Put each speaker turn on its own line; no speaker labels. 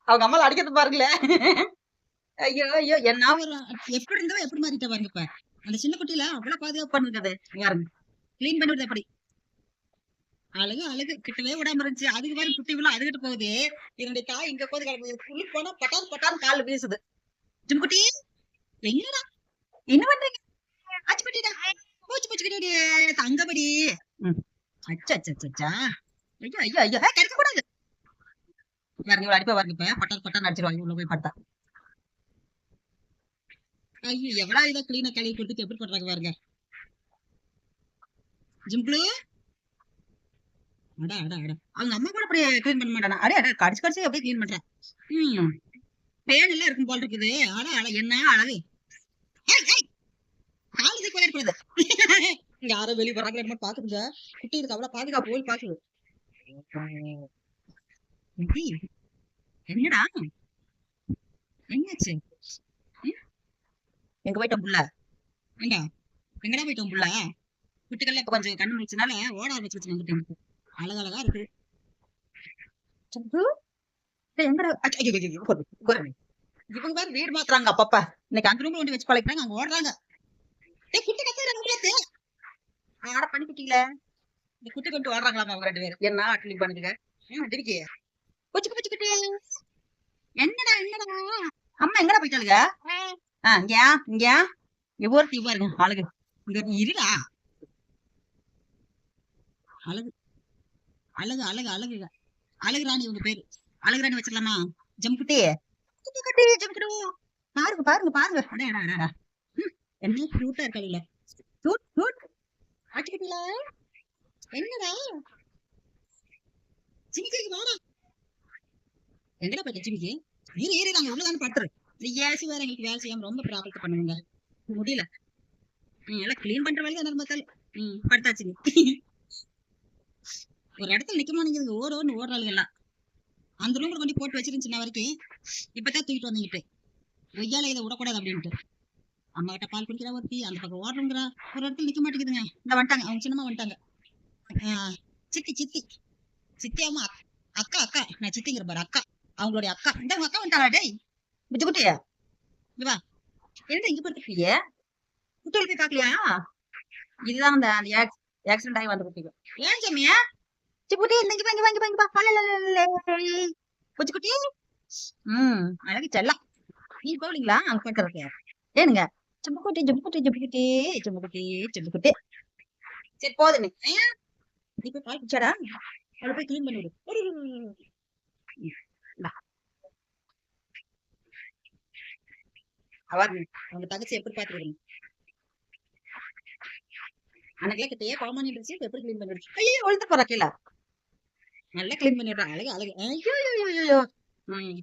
அவங்க அம்மால அடிக்கிறது பாருங்களேன். ஐயோ ஐயோ என்ன ஒரு எப்படி இருந்தோ எப்படி மாறிட்ட பாருங்க இப்ப. அந்த சின்ன குட்டியில அவ்வளவு பாதுகாப்பு பண்ணுது பாருங்க. கிளீன் பண்ணிவிடுது அப்படி. அழகு அழகு கிட்டவே விடாம இருந்துச்சு. அதுக்கு பாரு குட்டி உள்ள அதுகிட்டு போகுது. என்னுடைய தாய் இங்க போது கிடக்குது. புல்லு போனா பட்டான் பட்டான் கால் வீசுது. ஜிம்குட்டி என்னடா என்ன பண்றீங்க? ஆச்சு குட்டிடா பூச்சி பூச்சி குட்டி தங்கபடி. அச்சா அச்சா அச்சா ஐயோ ஐயோ ஐயோ கிடைக்க கூடாது. பாருங்க இவ்வளவு அடிப்பா பாருங்க. இப்ப பட்டான் பட்டான் அடிச்சிருவாங்க உள்ள போய் பட்டா. ஐயோ எவ்வளவு இதை கிளீனா கழுவி கொடுத்துட்டு எப்படி பண்றாங்க பாருங்க. ஜிம்குளு அடா அடா அடா அவங்க அம்மா கூட அப்படியே கிளீன் பண்ண மாட்டானா? அடே அடா கடிச்சு கடிச்சு அப்படியே கிளீன் பண்றேன். பேன் எல்லாம் இருக்கும் போல் இருக்குது. அடா அடா என்ன அழகு. கால் இதுக்கு விளையாடுறது. யாரோ வெளியே வராங்க பாக்குதுங்க. குட்டி இருக்கு அவ்வளவு பாதுகாப்பு போய் பாக்குது. என்னடா என்னாச்சு? எங்க போயிட்டோம் புள்ள? ஏண்டா எங்கடா போயிட்டோம் புள்ள? குட்டிகள்ல இப்ப கொஞ்சம் கண்ணு முடிச்சனால ஓட ஆரம்பிச்சு வந்துட்டு அழகழகா இருக்கு. இவங்க வேற வீடு மாத்துறாங்க அப்பப்ப. இன்னைக்கு அந்த ரூம்ல கொண்டு வச்சு பழக்கிறாங்க. அங்க ஓடுறாங்க. குட்டி கத்துறாங்க. ஆட பண்ணி குட்டிங்களே இந்த குட்டி கொண்டு ஓடுறாங்களாமா அவங்க 2 பேரும். என்ன அட்லி பண்ணுங்க. திருக்கி பூச்சி பூச்சி குட்டி என்னடா என்னடா அம்மா எங்கடா போயிட்டாளுங்க? இங்கயா இங்கயா எவ்வொருத்தி பாருங்க அழகு. இங்க இருடா அழகு அழகு அழகு அழகு அழகு ராணி. உங்க பேரு அழகு ராணி வச்சிடலாமா? ஜம்குட்டி குட்டி குட்டி ஜம்குடு பாருங்க பாருங்க பாருங்க. அடே அடா அடா என்ன கியூட்டா இருக்காளுல. Cute cute ஆச்சுக்கிட்டீல. என்னடா ஜிமிக்கி வாடா. எங்கடா போயிட்ட ஜிமிக்கி? இரு இரு நாங்க உள்ளதானே படுத்துரு. ஏசி வேற எங்களுக்கு வேலை செய்யாம ரொம்ப ப்ராப்ளம் பண்ணுவீங்க. முடியல. எல்லாம் கிளீன் பண்ற வேலை என்ன பார்த்தாலும் படுத்தாச்சு. ஒரு இடத்துல நிக்க மாட்டேங்குது. ஓடோன்னு ஓடுறாளுங்க எல்லாம். அந்த ரூம்ல கொண்டு போட்டு வச்சிருந்துச்சு சின்ன வரைக்கும். இப்பதான் தூக்கிட்டு வந்துகிட்டு வெய்யால இதை விடக்கூடாது அப்படின்ட்டு அம்மா கிட்ட பால் குடிக்கிறா ஒருத்தி. அந்த பக்கம் ஓடுறா. ஒரு இடத்துல நிக்க மாட்டேங்குதுங்க. இந்த வந்துட்டாங்க அவங்க சின்னமா வந்துட்டாங்க. சித்தி சித்தி சித்தி அம்மா அக்கா அக்கா நான் சித்திங்கிற பாரு அக்கா. அவங்களுடைய அக்கா. இந்த அக்கா வந்துட்டாளா? டேய் விட்டு குட்டியா வா. என்ன இங்க படுத்துருக்கீங்க? குட்டிகள் போய் பாக்கலையா? இதுதான் அந்த ஆக்சிடென்ட் ஆகி வந்த குட்டிகள். ஏன் ஜமியா குட்டி இங்க வாங்கி வாங்கி வாங்கி பூச்சி குட்டி. அழகு செல்லம். நீ போவீங்களா அங்க பாக்குறதுக்கு? ஏனுங்க செம்புக்குட்டி செம்புக்குட்டி செம்புக்குட்டி செம்புக்குட்டி செம்புக்குட்டி. சரி போதும் நீ போய் பால் குடிச்சாடா. அவளை போய் கிளீன் பண்ணிவிடு. அவங்க தகச்சி எப்படி பாத்துருக்கீங்க? அன்னைக்கெல்லாம் கிட்டே கோமானி இருந்துச்சு. எப்படி கிளீன் பண்ணிடுச்சு? ஐயோ ஒழுத்து போறா கீழே. நல்லா கிளீன் பண்ணிடுறான். அழகு அழகு. ஐயோ ஐயோ ஐயோ